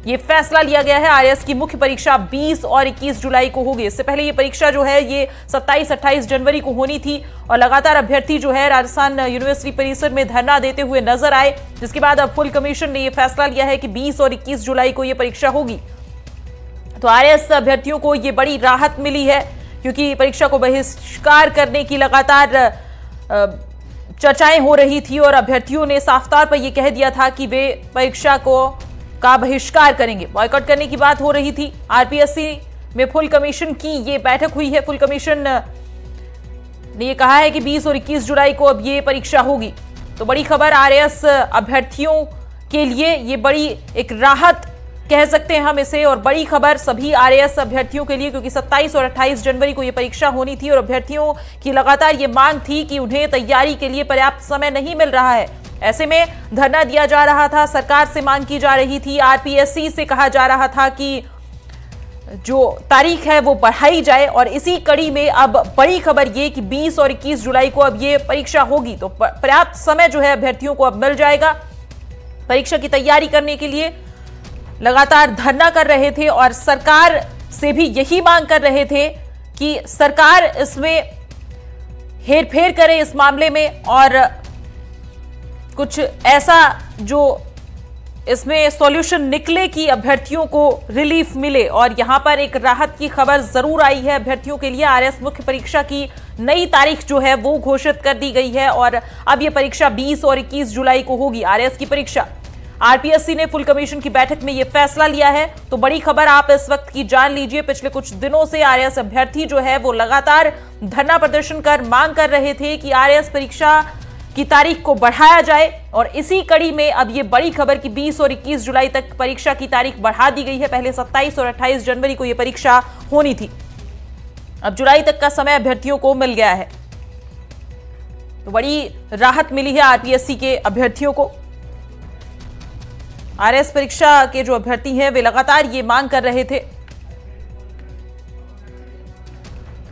ये फैसला लिया गया है। आरएएस की मुख्य परीक्षा 20 और 21 जुलाई को होगी। इससे पहले ये परीक्षा जो है ये 27-28 जनवरी को होनी थी और लगातार अभ्यर्थी जो है राजस्थान यूनिवर्सिटी परिसर में धरना देते हुए नजर आए, जिसके बाद अब फुल कमीशन ने यह फैसला लिया है कि 20 और 21 जुलाई को यह परीक्षा होगी। तो आरएएस अभ्यर्थियों को यह बड़ी राहत मिली है, क्योंकि परीक्षा को बहिष्कार करने की लगातार चर्चाएं हो रही थी और अभ्यर्थियों ने साफ तौर पर यह कह दिया था कि वे परीक्षा का बहिष्कार करेंगे। बॉयकॉट करने की बात हो रही थी। आरपीएससी में फुल कमीशन की ये बैठक हुई है। फुल कमीशन ने यह कहा है कि 20 और 21 जुलाई को अब ये परीक्षा होगी। तो बड़ी खबर आरएएस अभ्यर्थियों के लिए, ये बड़ी एक राहत कह सकते हैं हम इसे, और बड़ी खबर सभी आरएएस अभ्यर्थियों के लिए, क्योंकि 27 और 28 जनवरी को यह परीक्षा होनी थी और अभ्यर्थियों की लगातार ये मांग थी कि उन्हें तैयारी के लिए पर्याप्त समय नहीं मिल रहा है। ऐसे में धरना दिया जा रहा था, सरकार से मांग की जा रही थी, आरपीएससी से कहा जा रहा था कि जो तारीख है वो बढ़ाई जाए, और इसी कड़ी में अब बड़ी खबर ये कि 20 और 21 जुलाई को अब ये परीक्षा होगी। तो पर्याप्त समय जो है अभ्यर्थियों को अब मिल जाएगा परीक्षा की तैयारी करने के लिए। लगातार धरना कर रहे थे और सरकार से भी यही मांग कर रहे थे कि सरकार इसमें हेरफेर करे इस मामले में, और कुछ ऐसा जो इसमें सॉल्यूशन निकले कि अभ्यर्थियों को रिलीफ मिले। और यहां पर एक राहत की खबर जरूर आई है अभ्यर्थियों के लिए। आरएएस मुख्य परीक्षा की नई तारीख जो है वो घोषित कर दी गई है और अब यह परीक्षा 20 और 21 जुलाई को होगी, आरएएस की परीक्षा। आरपीएससी ने फुल कमीशन की बैठक में यह फैसला लिया है। तो बड़ी खबर आप इस वक्त की जान लीजिए। पिछले कुछ दिनों से आरएएस अभ्यर्थी जो है वो लगातार धरना प्रदर्शन कर मांग कर रहे थे कि आरएएस परीक्षा की तारीख को बढ़ाया जाए, और इसी कड़ी में अब ये बड़ी खबर कि 20 और 21 जुलाई तक परीक्षा की तारीख बढ़ा दी गई है। पहले 27 और 28 जनवरी को यह परीक्षा होनी थी, अब जुलाई तक का समय अभ्यर्थियों को मिल गया है। तो बड़ी राहत मिली है आरपीएससी के अभ्यर्थियों को। आरएएस परीक्षा के जो अभ्यर्थी हैं वे लगातार ये मांग कर रहे थे।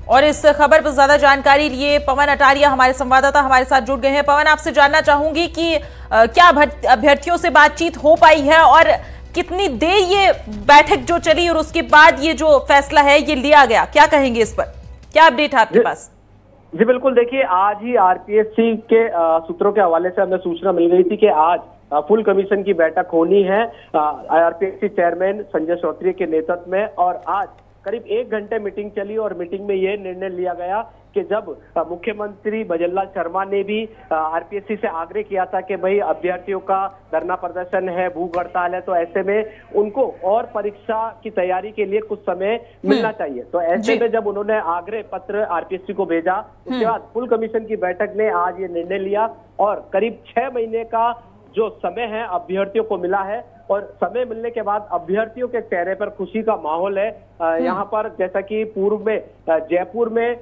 और इस खबर पर ज्यादा जानकारी लिए पवन अटारिया हमारे संवाददाता हमारे साथ जुड़ गए हैं। पवन, आपसे जानना चाहूंगी कि क्या अभ्यर्थियों से बातचीत हो पाई है और कितनी देर ये बैठक जो चली और उसके बाद ये जो फैसला है ये लिया गया, क्या कहेंगे इस पर, क्या अपडेट है आपके पास? जी बिल्कुल, देखिए आज ही आरपीएससी के सूत्रों के हवाले से हमें सूचना मिल गई थी कि आज फुल कमीशन की बैठक होनी है आरपीएससी चेयरमैन संजय श्रोत्रिय के नेतृत्व में, और आज करीब 1 घंटे मीटिंग चली और मीटिंग में यह निर्णय लिया गया कि जब मुख्यमंत्री भजनलाल शर्मा ने भी आरपीएससी से आग्रह किया था कि भाई अभ्यर्थियों का धरना प्रदर्शन है, भूख हड़ताल है, तो ऐसे में उनको और परीक्षा की तैयारी के लिए कुछ समय मिलना चाहिए। तो ऐसे में जब उन्होंने आग्रह पत्र आरपीएससी को भेजा, उसके बाद फुल कमीशन की बैठक ने आज ये निर्णय लिया और करीब 6 महीने का जो समय है अभ्यर्थियों को मिला है, और समय मिलने के बाद अभ्यर्थियों के चेहरे पर खुशी का माहौल है। यहाँ पर जैसा कि पूर्व में जयपुर में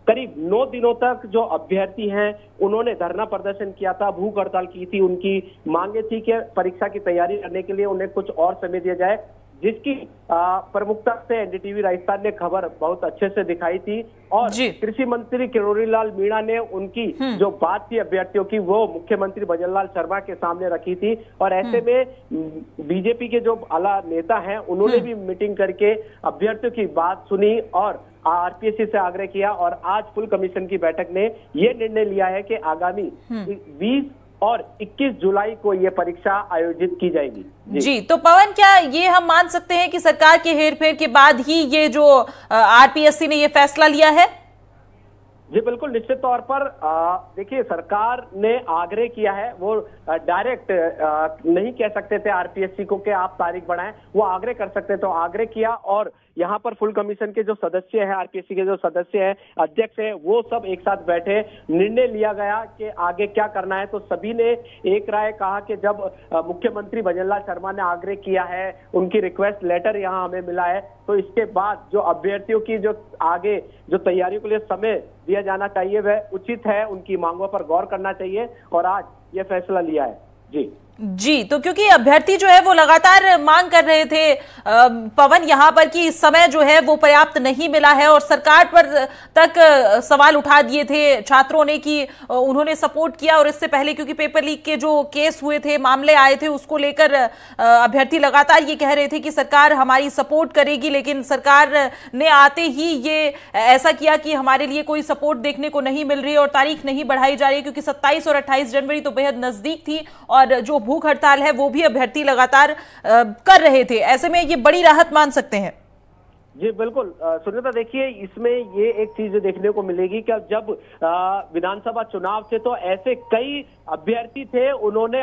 करीब 9 दिनों तक जो अभ्यर्थी हैं उन्होंने धरना प्रदर्शन किया था, भूख हड़ताल की थी, उनकी मांगे थी कि परीक्षा की तैयारी करने के लिए उन्हें कुछ और समय दिया जाए, जिसकी प्रमुखता से एनडीटीवी राजस्थान ने खबर बहुत अच्छे से दिखाई थी। और कृषि मंत्री किरोड़ी लाल मीणा ने उनकी जो बात थी अभ्यर्थियों की वो मुख्यमंत्री भजनलाल शर्मा के सामने रखी थी, और ऐसे में बीजेपी के जो आला नेता हैं उन्होंने भी मीटिंग करके अभ्यर्थियों की बात सुनी और आरपीएससी से आग्रह किया, और आज फुल कमीशन की बैठक ने ये निर्णय लिया है कि आगामी 20 और 21 जुलाई को ये परीक्षा आयोजित की जाएगी। जी, तो पवन, क्या ये हम मान सकते हैं कि सरकार के हेरफेर के बाद ही ये जो आरपीएससी ने ये फैसला लिया है? जी बिल्कुल, निश्चित तौर पर देखिए सरकार ने आग्रह किया है, वो डायरेक्ट नहीं कह सकते थे आरपीएससी को कि आप तारीख बढ़ाएं, वो आग्रह कर सकते, तो आग्रह किया। और यहाँ पर फुल कमीशन के जो सदस्य हैं, आरपीएससी के जो सदस्य हैं, अध्यक्ष हैं, वो सब एक साथ बैठे, निर्णय लिया गया कि आगे क्या करना है। तो सभी ने एक राय कहा कि जब मुख्यमंत्री भजनलाल शर्मा ने आग्रह किया है, उनकी रिक्वेस्ट लेटर यहाँ हमें मिला है, तो इसके बाद जो अभ्यर्थियों की जो आगे जो तैयारियों के लिए समय दिया जाना चाहिए वह उचित है, उनकी मांगों पर गौर करना चाहिए, और आज ये फैसला लिया है। जी जी, तो क्योंकि अभ्यर्थी जो है वो लगातार मांग कर रहे थे पवन यहां पर कि इस समय जो है वो पर्याप्त नहीं मिला है, और सरकार पर तक सवाल उठा दिए थे छात्रों ने कि उन्होंने सपोर्ट किया। और इससे पहले क्योंकि पेपर लीक के जो केस हुए थे, मामले आए थे, उसको लेकर अभ्यर्थी लगातार ये कह रहे थे कि सरकार हमारी सपोर्ट करेगी, लेकिन सरकार ने आते ही ये ऐसा किया कि हमारे लिए कोई सपोर्ट देखने को नहीं मिल रही है और तारीख नहीं बढ़ाई जा रही है, क्योंकि 27 और 28 जनवरी तो बेहद नजदीक थी और जो भूख हड़ताल है वो भी अभ्यर्थी लगातार कर रहे थे। ऐसे में ये बड़ी राहत मान सकते हैं। जी बिल्कुल सुनीता, देखिए इसमें ये एक चीज देखने को मिलेगी कि जब विधानसभा चुनाव थे तो ऐसे कई अभ्यर्थी थे, उन्होंने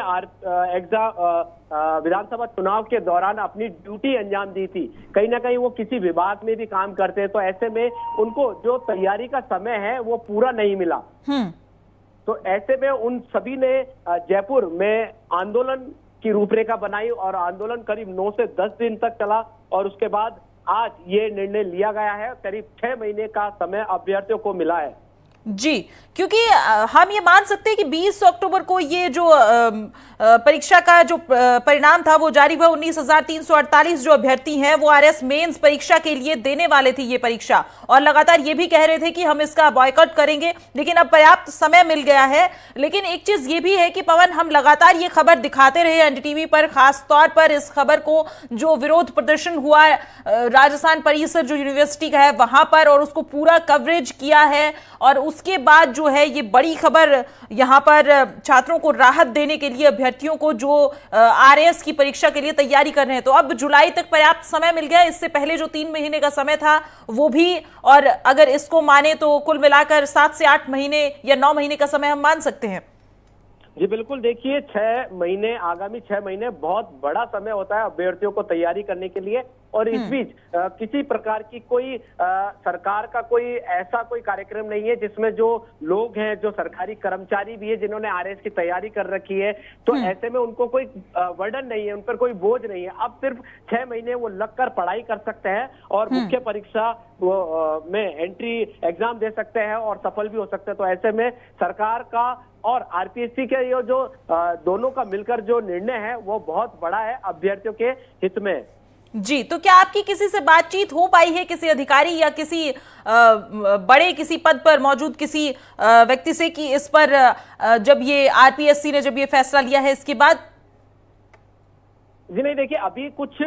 विधानसभा चुनाव के दौरान अपनी ड्यूटी अंजाम दी थी। कहीं ना कहीं वो किसी विभाग में भी काम करते हैं, तो ऐसे में उनको जो तैयारी का समय है वो पूरा नहीं मिला। तो ऐसे में उन सभी ने जयपुर में आंदोलन की रूपरेखा बनाई और आंदोलन करीब 9 से 10 दिन तक चला, और उसके बाद आज ये निर्णय लिया गया है। करीब 6 महीने का समय अभ्यर्थियों को मिला है। जी, क्योंकि हम ये मान सकते हैं कि 20 अक्टूबर को ये जो परीक्षा का जो परिणाम था वो जारी हुआ। 19,348 जो अभ्यर्थी हैं वो आरएस मेंस परीक्षा के लिए देने वाले थे ये परीक्षा, और लगातार ये भी कह रहे थे कि हम इसका बॉयकॉट करेंगे, लेकिन अब पर्याप्त समय मिल गया है। लेकिन एक चीज ये भी है कि पवन, हम लगातार ये खबर दिखाते रहे एनडीटीवी पर, खास तौर पर इस खबर को जो विरोध प्रदर्शन हुआ राजस्थान परिसर जो यूनिवर्सिटी का है वहां पर, और उसको पूरा कवरेज किया है, और उसके बाद जो है ये बड़ी खबर यहां पर छात्रों को राहत देने के लिए, अभ्यर्थियों को जो आरएएस की परीक्षा के लिए तैयारी कर रहे हैं, तो अब जुलाई तक पर्याप्त समय मिल गया। इससे पहले जो 3 महीने का समय था वो भी, और अगर इसको माने तो कुल मिलाकर 7 से 8 महीने या 9 महीने का समय हम मान सकते हैं। जी बिल्कुल, देखिए 6 महीने, आगामी 6 महीने बहुत बड़ा समय होता है अभ्यर्थियों को तैयारी करने के लिए, और इस बीच किसी प्रकार की कोई सरकार का कोई ऐसा कोई कार्यक्रम नहीं है जिसमें जो लोग हैं, जो सरकारी कर्मचारी भी है जिन्होंने आरएएस की तैयारी कर रखी है, तो ऐसे में उनको कोई बर्डन नहीं है, उन पर कोई बोझ नहीं है। अब सिर्फ 6 महीने वो लगकर पढ़ाई कर सकते हैं और मुख्य परीक्षा में एंट्री एग्जाम दे सकते हैं और सफल भी हो सकते हैं। तो ऐसे में सरकार का और आरपीएससी के ये जो दोनों का मिलकर जो निर्णय है वो बहुत बड़ा है अभ्यर्थियों के हित में। जी, तो क्या आपकी किसी से बातचीत हो पाई है, किसी अधिकारी या किसी बड़े किसी पद पर मौजूद किसी व्यक्ति से, कि इस पर जब ये आरपीएससी ने जब ये फैसला लिया है इसके बाद? जी नहीं, देखिए अभी कुछ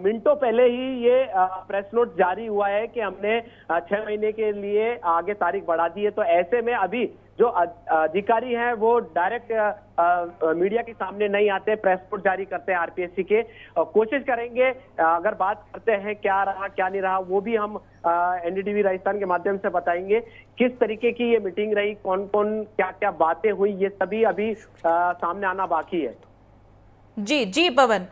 मिनटों पहले ही ये प्रेस नोट जारी हुआ है कि हमने 6 महीने के लिए आगे तारीख बढ़ा दी है। तो ऐसे में अभी जो अधिकारी हैं वो डायरेक्ट मीडिया के सामने नहीं आते, प्रेस नोट जारी करते हैं आरपीएससी के। कोशिश करेंगे, अगर बात करते हैं क्या रहा क्या नहीं रहा, वो भी हम एनडीटीवी राजस्थान के माध्यम से बताएंगे। किस तरीके की ये मीटिंग रही, कौन कौन क्या क्या बातें हुई, ये सभी अभी सामने आना बाकी है। जी पवन,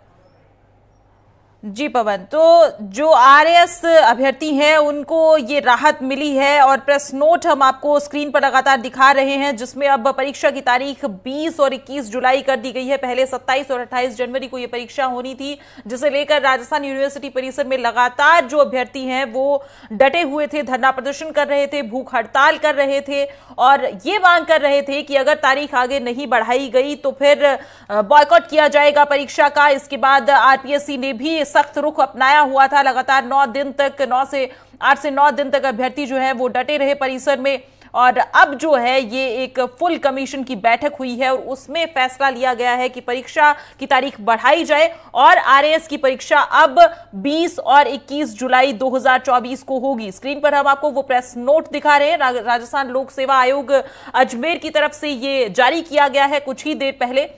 जी पवन, तो जो आरएएस अभ्यर्थी हैं उनको ये राहत मिली है, और प्रेस नोट हम आपको स्क्रीन पर लगातार दिखा रहे हैं जिसमें अब परीक्षा की तारीख 20 और 21 जुलाई कर दी गई है। पहले 27 और 28 जनवरी को ये परीक्षा होनी थी, जिसे लेकर राजस्थान यूनिवर्सिटी परिसर में लगातार जो अभ्यर्थी हैं वो डटे हुए थे, धरना प्रदर्शन कर रहे थे, भूख हड़ताल कर रहे थे, और ये मांग कर रहे थे कि अगर तारीख आगे नहीं बढ़ाई गई तो फिर बॉयकॉट किया जाएगा परीक्षा का। इसके बाद आरपीएससी ने भी सख्त रुख अपनाया हुआ था। लगातार 8 से 9 दिन तक अभ्यर्थी जो है वो डटे रहे परिसर में, और अब जो है ये एक फुल कमीशन की बैठक हुई है और उसमें फैसला लिया गया है कि परीक्षा की तारीख बढ़ाई जाए और आरएएस की परीक्षा अब 20 और 21 जुलाई 2024 को होगी। स्क्रीन पर हम आपको वो प्रेस नोट दिखा रहे हैं, राजस्थान लोक सेवा आयोग अजमेर की तरफ से ये जारी किया गया है कुछ ही देर पहले,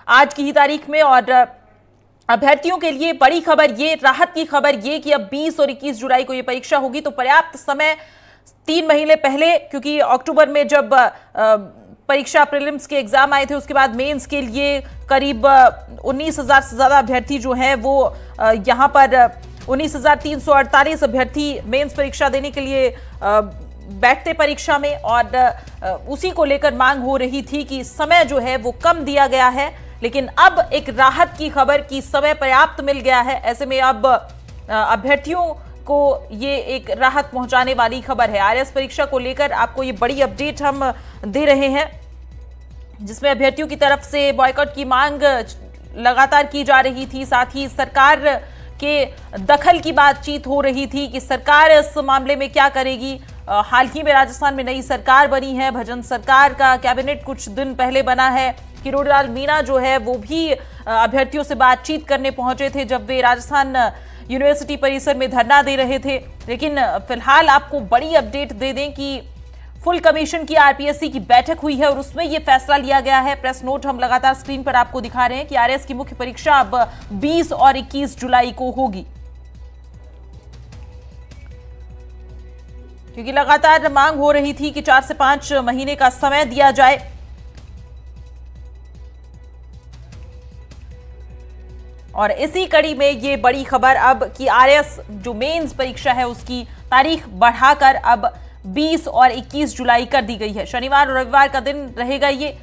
आज की ही तारीख में। और अभ्यर्थियों के लिए बड़ी खबर ये, राहत की खबर ये कि अब 20 और 21 जुलाई को ये परीक्षा होगी, तो पर्याप्त समय 3 महीने पहले, क्योंकि अक्टूबर में जब परीक्षा प्रीलिम्स के एग्जाम आए थे उसके बाद मेंस के लिए करीब 19,000 से ज्यादा अभ्यर्थी जो हैं वो यहाँ पर 19,348 अभ्यर्थी मेंस परीक्षा देने के लिए बैठते परीक्षा में, और उसी को लेकर मांग हो रही थी कि समय जो है वो कम दिया गया है, लेकिन अब एक राहत की खबर की समय पर्याप्त मिल गया है। ऐसे में अब अभ्यर्थियों को ये एक राहत पहुंचाने वाली खबर है। आरएएस परीक्षा को लेकर आपको ये बड़ी अपडेट हम दे रहे हैं, जिसमें अभ्यर्थियों की तरफ से बॉयकॉट की मांग लगातार की जा रही थी, साथ ही सरकार के दखल की बातचीत हो रही थी कि सरकार इस मामले में क्या करेगी। हाल ही में राजस्थान में नई सरकार बनी है, भजन सरकार का कैबिनेट कुछ दिन पहले बना है। किरोड़ीलाल मीणा जो है वो भी अभ्यर्थियों से बातचीत करने पहुंचे थे जब वे राजस्थान यूनिवर्सिटी परिसर में धरना दे रहे थे। लेकिन फिलहाल आपको बड़ी अपडेट दे दें कि फुल कमीशन की आरपीएससी की बैठक हुई है और उसमें यह फैसला लिया गया है। प्रेस नोट हम लगातार स्क्रीन पर आपको दिखा रहे हैं कि आरएस की मुख्य परीक्षा अब 20 और 21 जुलाई को होगी, क्योंकि लगातार मांग हो रही थी कि 4 से 5 महीने का समय दिया जाए। और इसी कड़ी में ये बड़ी खबर अब कि आरएस जो मेंस परीक्षा है उसकी तारीख बढ़ाकर अब 20 और 21 जुलाई कर दी गई है। शनिवार और रविवार का दिन रहेगा ये।